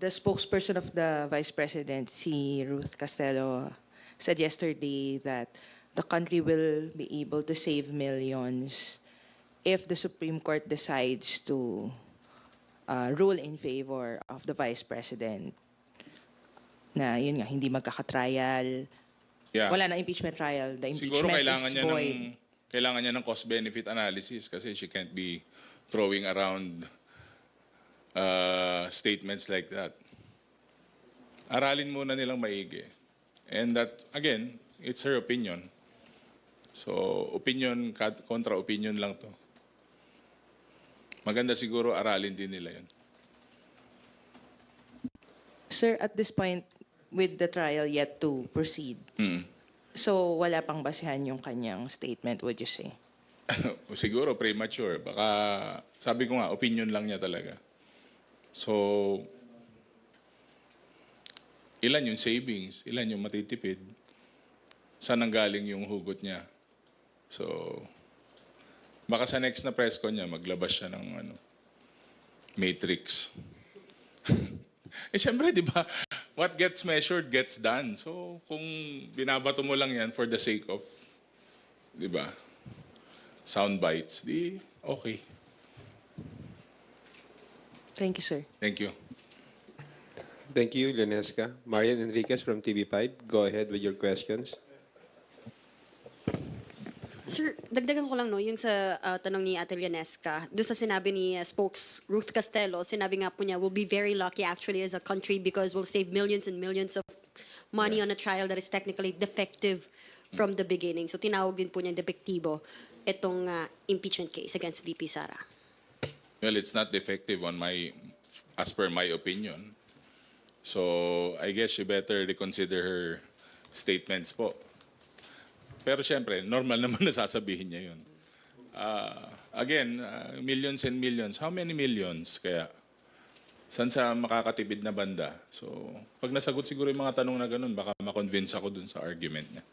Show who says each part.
Speaker 1: the spokesperson of the Vice President, si Ruth Castello, said yesterday that the country will be able to save millions if the Supreme Court decides to rule in favor of the Vice President. Na yun nga, hindi magkakatrial.
Speaker 2: Yeah.
Speaker 1: Wala na impeachment trial. The
Speaker 2: Siguro
Speaker 1: impeachment
Speaker 2: kailangan
Speaker 1: is
Speaker 2: niya
Speaker 1: void.
Speaker 2: kailangan niya ng cost-benefit analysis kasi she can't be throwing around statements like that. Aralin muna nilang maigi. And that, again, it's her opinion. So, opinion kontra opinion lang to. Maganda siguro aralin din nila yun.
Speaker 1: Sir, at this point, with the trial yet to proceed, so wala pang basehan yung kanyang statement, would you say?
Speaker 2: Siguro premature. Baka, sabi ko nga, opinion lang niya talaga. So, ilan yung savings, ilan yung matitipid, saan nanggaling yung hugot niya. So, baka sa next na press con niya, maglabas siya ng matrix. Eh, syempre, di ba, what gets measured gets done. So, kung binabato mo lang yan for the sake of, di ba, sound bites, di okay.
Speaker 1: Thank you, sir.
Speaker 2: Thank you.
Speaker 3: Thank you, Lenesca. Marian Enriquez from TV5. Go ahead with your questions.
Speaker 4: Sir, dagdagan ko lang no, yung sa tanong ni Ate Lenesca, doon sa sinabi ni spokes Ruth Castello, sinabi nga po niya, we'll be very lucky actually as a country because we'll save millions and millions of money on a trial that is technically defective from the beginning. So tinawag din po niya defektibo itong impeachment case against VP Sara.
Speaker 2: Well, it's not defective as per my opinion. So, I guess she better reconsider her statements po. Pero siyempre, normal naman na sasabihin niya yun. Again, millions and millions. How many millions? Kaya, saan sa makakatipid na banda? So, pag nasagot siguro yung mga tanong na ganun, baka makonvince ako dun sa argument niya.